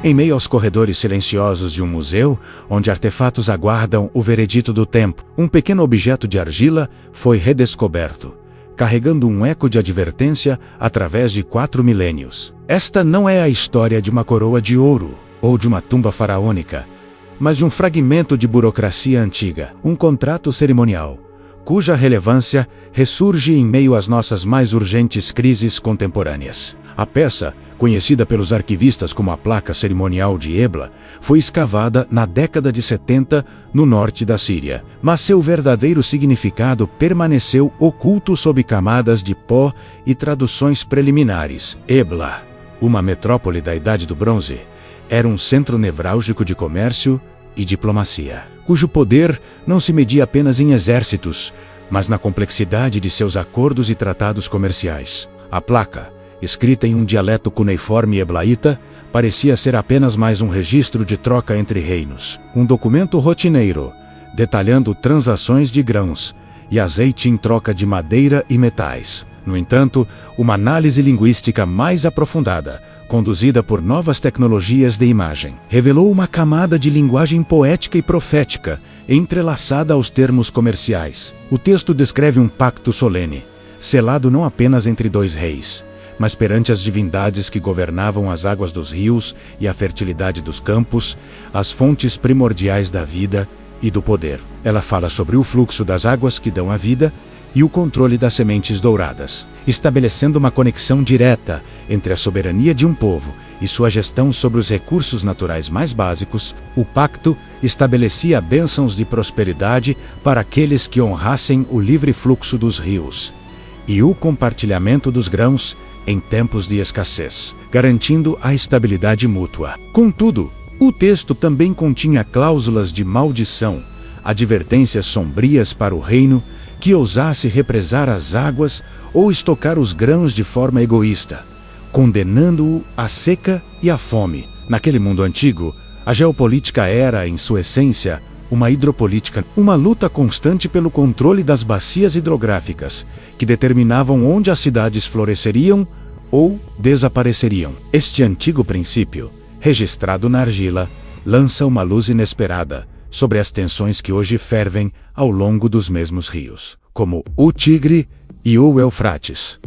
Em meio aos corredores silenciosos de um museu, onde artefatos aguardam o veredito do tempo, um pequeno objeto de argila foi redescoberto, carregando um eco de advertência através de 4 milênios. Esta não é a história de uma coroa de ouro ou de uma tumba faraônica, mas de um fragmento de burocracia antiga, um contrato cerimonial, cuja relevância ressurge em meio às nossas mais urgentes crises contemporâneas. A peça, conhecida pelos arquivistas como a placa cerimonial de Ebla, foi escavada na década de 70 no norte da Síria, mas seu verdadeiro significado permaneceu oculto sob camadas de pó e traduções preliminares. Ebla, uma metrópole da Idade do Bronze, era um centro nevrálgico de comércio e diplomacia, cujo poder não se media apenas em exércitos, mas na complexidade de seus acordos e tratados comerciais. A placa, escrita em um dialeto cuneiforme eblaíta, parecia ser apenas mais um registro de troca entre reinos. Um documento rotineiro, detalhando transações de grãos e azeite em troca de madeira e metais. No entanto, uma análise linguística mais aprofundada, conduzida por novas tecnologias de imagem, revelou uma camada de linguagem poética e profética, entrelaçada aos termos comerciais. O texto descreve um pacto solene, selado não apenas entre 2 reis, mas perante as divindades que governavam as águas dos rios e a fertilidade dos campos, as fontes primordiais da vida e do poder. Ela fala sobre o fluxo das águas que dão a vida e o controle das sementes douradas, estabelecendo uma conexão direta entre a soberania de um povo e sua gestão sobre os recursos naturais mais básicos. O pacto estabelecia bênçãos de prosperidade para aqueles que honrassem o livre fluxo dos rios e o compartilhamento dos grãos em tempos de escassez, garantindo a estabilidade mútua. Contudo, o texto também continha cláusulas de maldição, advertências sombrias para o reino que ousasse represar as águas ou estocar os grãos de forma egoísta, condenando-o à seca e à fome. Naquele mundo antigo, a geopolítica era, em sua essência, uma hidropolítica, uma luta constante pelo controle das bacias hidrográficas, que determinavam onde as cidades floresceriam ou desapareceriam. Este antigo princípio, registrado na argila, lança uma luz inesperada sobre as tensões que hoje fervem ao longo dos mesmos rios, como o Tigre e o Eufrates,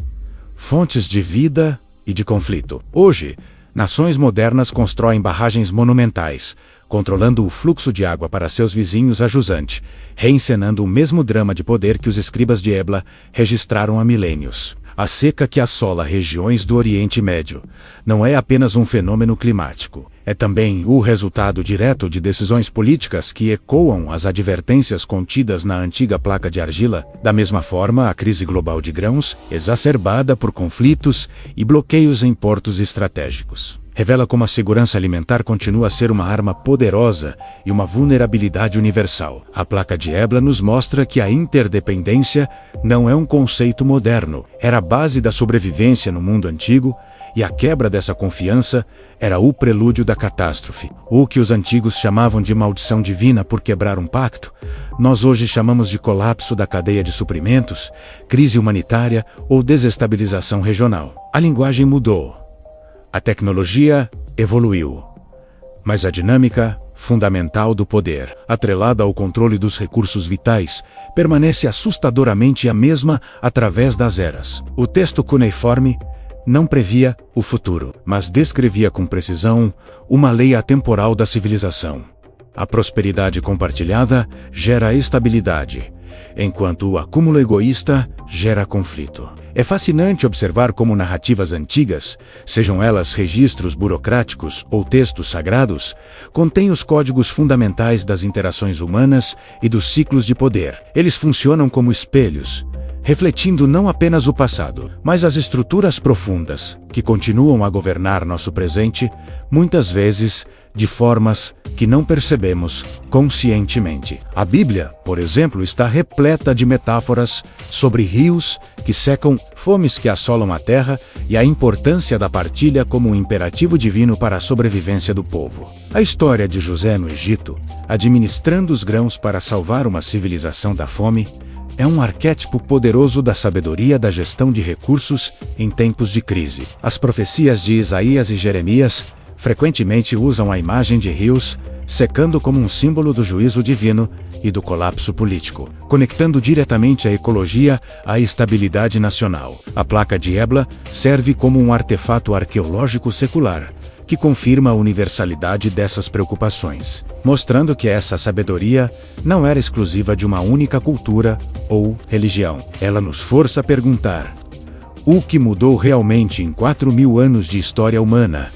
fontes de vida e de conflito. Hoje, nações modernas constroem barragens monumentais, controlando o fluxo de água para seus vizinhos a jusante, reencenando o mesmo drama de poder que os escribas de Ebla registraram há milênios. A seca que assola regiões do Oriente Médio não é apenas um fenômeno climático. É também o resultado direto de decisões políticas que ecoam as advertências contidas na antiga placa de argila. Da mesma forma, a crise global de grãos, exacerbada por conflitos e bloqueios em portos estratégicos, revela como a segurança alimentar continua a ser uma arma poderosa e uma vulnerabilidade universal. A placa de Ebla nos mostra que a interdependência não é um conceito moderno, era a base da sobrevivência no mundo antigo, e a quebra dessa confiança era o prelúdio da catástrofe. O que os antigos chamavam de maldição divina por quebrar um pacto, nós hoje chamamos de colapso da cadeia de suprimentos, crise humanitária ou desestabilização regional. A linguagem mudou. A tecnologia evoluiu, mas a dinâmica fundamental do poder, atrelada ao controle dos recursos vitais, permanece assustadoramente a mesma através das eras. O texto cuneiforme não previa o futuro, mas descrevia com precisão uma lei atemporal da civilização. A prosperidade compartilhada gera estabilidade, enquanto o acúmulo egoísta gera conflito. É fascinante observar como narrativas antigas, sejam elas registros burocráticos ou textos sagrados, contêm os códigos fundamentais das interações humanas e dos ciclos de poder. Eles funcionam como espelhos, refletindo não apenas o passado, mas as estruturas profundas que continuam a governar nosso presente, muitas vezes de formas que não percebemos conscientemente. A Bíblia, por exemplo, está repleta de metáforas sobre rios que secam, fomes que assolam a terra e a importância da partilha como um imperativo divino para a sobrevivência do povo. A história de José no Egito, administrando os grãos para salvar uma civilização da fome, é um arquétipo poderoso da sabedoria da gestão de recursos em tempos de crise. As profecias de Isaías e Jeremias frequentemente usam a imagem de rios secando como um símbolo do juízo divino e do colapso político, conectando diretamente a ecologia à estabilidade nacional. A placa de Ebla serve como um artefato arqueológico secular, que confirma a universalidade dessas preocupações, mostrando que essa sabedoria não era exclusiva de uma única cultura ou religião. Ela nos força a perguntar: o que mudou realmente em 4.000 anos de história humana,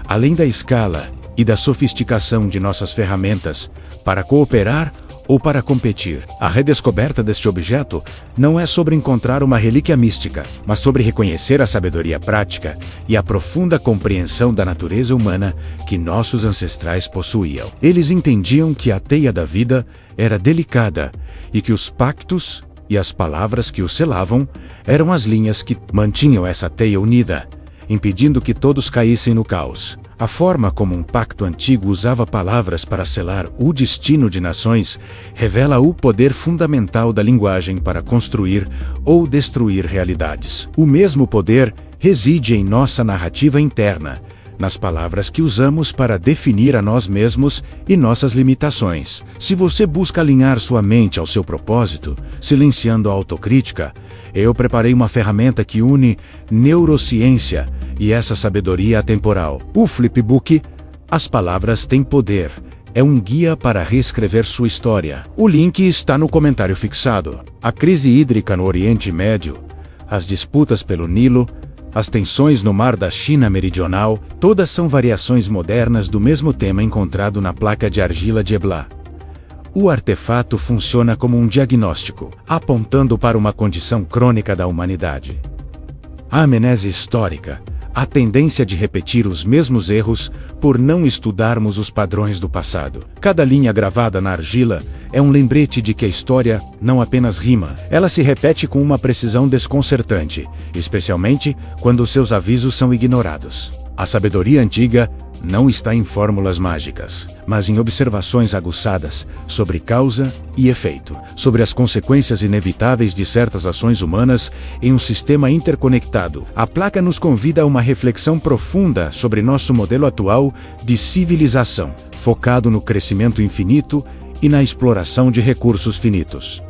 além da escala e da sofisticação de nossas ferramentas, para cooperar ou para competir? A redescoberta deste objeto não é sobre encontrar uma relíquia mística, mas sobre reconhecer a sabedoria prática e a profunda compreensão da natureza humana que nossos ancestrais possuíam. Eles entendiam que a teia da vida era delicada e que os pactos e as palavras que o selavam eram as linhas que mantinham essa teia unida, impedindo que todos caíssem no caos. A forma como um pacto antigo usava palavras para selar o destino de nações revela o poder fundamental da linguagem para construir ou destruir realidades. O mesmo poder reside em nossa narrativa interna, nas palavras que usamos para definir a nós mesmos e nossas limitações. Se você busca alinhar sua mente ao seu propósito, silenciando a autocrítica, eu preparei uma ferramenta que une neurociência e essa sabedoria atemporal. O Flipbook, As Palavras Têm Poder, é um guia para reescrever sua história. O link está no comentário fixado. A crise hídrica no Oriente Médio, as disputas pelo Nilo, as tensões no Mar da China Meridional, todas são variações modernas do mesmo tema encontrado na placa de argila de Ebla. O artefato funciona como um diagnóstico, apontando para uma condição crônica da humanidade. A amnésia histórica, a tendência de repetir os mesmos erros por não estudarmos os padrões do passado. Cada linha gravada na argila é um lembrete de que a história não apenas rima, ela se repete com uma precisão desconcertante, especialmente quando seus avisos são ignorados. A sabedoria antiga não está em fórmulas mágicas, mas em observações aguçadas sobre causa e efeito, sobre as consequências inevitáveis de certas ações humanas em um sistema interconectado. A placa nos convida a uma reflexão profunda sobre nosso modelo atual de civilização, focado no crescimento infinito e na exploração de recursos finitos.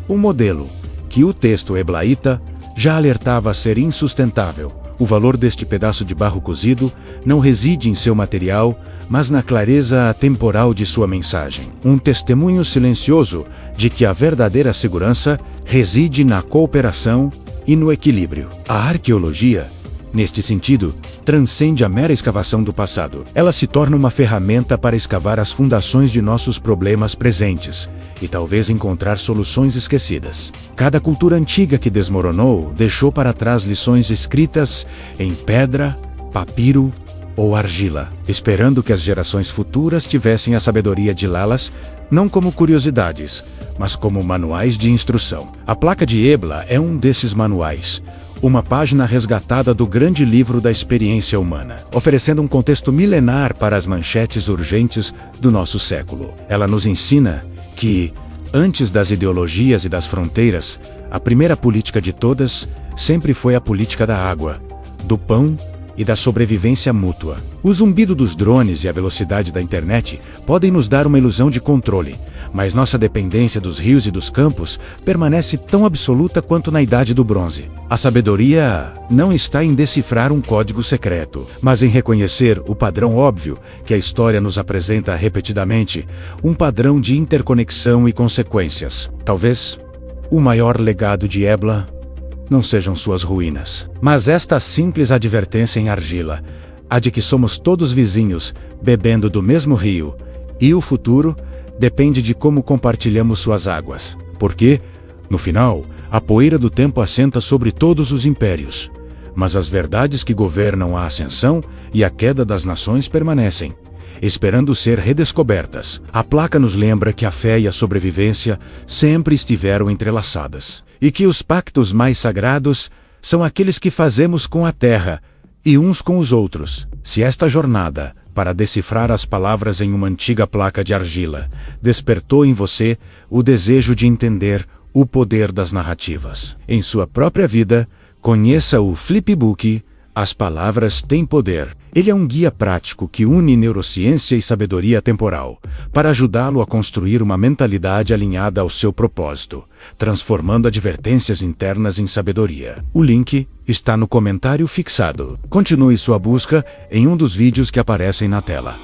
Um modelo que o texto eblaíta já alertava a ser insustentável. O valor deste pedaço de barro cozido não reside em seu material, mas na clareza atemporal de sua mensagem. Um testemunho silencioso de que a verdadeira segurança reside na cooperação e no equilíbrio. A arqueologia, neste sentido, transcende a mera escavação do passado. Ela se torna uma ferramenta para escavar as fundações de nossos problemas presentes e talvez encontrar soluções esquecidas. Cada cultura antiga que desmoronou deixou para trás lições escritas em pedra, papiro ou argila, esperando que as gerações futuras tivessem a sabedoria de lê-las, não como curiosidades, mas como manuais de instrução. A placa de Ebla é um desses manuais, uma página resgatada do grande livro da experiência humana, oferecendo um contexto milenar para as manchetes urgentes do nosso século. Ela nos ensina que, antes das ideologias e das fronteiras, a primeira política de todas sempre foi a política da água, do pão e da sobrevivência mútua. O zumbido dos drones e a velocidade da internet podem nos dar uma ilusão de controle, mas nossa dependência dos rios e dos campos permanece tão absoluta quanto na Idade do Bronze. A sabedoria não está em decifrar um código secreto, mas em reconhecer o padrão óbvio que a história nos apresenta repetidamente, um padrão de interconexão e consequências. Talvez o maior legado de Ebla não sejam suas ruínas, mas esta simples advertência em argila, a de que somos todos vizinhos, bebendo do mesmo rio, e o futuro depende de como compartilhamos suas águas, porque, no final, a poeira do tempo assenta sobre todos os impérios, mas as verdades que governam a ascensão e a queda das nações permanecem, esperando ser redescobertas. A placa nos lembra que a fé e a sobrevivência sempre estiveram entrelaçadas, e que os pactos mais sagrados são aqueles que fazemos com a terra e uns com os outros. Se esta jornada para decifrar as palavras em uma antiga placa de argila despertou em você o desejo de entender o poder das narrativas em sua própria vida, conheça o Flipbook As Palavras Têm Poder Ele é um guia prático que une neurociência e sabedoria temporal, para ajudá-lo a construir uma mentalidade alinhada ao seu propósito, transformando advertências internas em sabedoria. O link está no comentário fixado. Continue sua busca em um dos vídeos que aparecem na tela.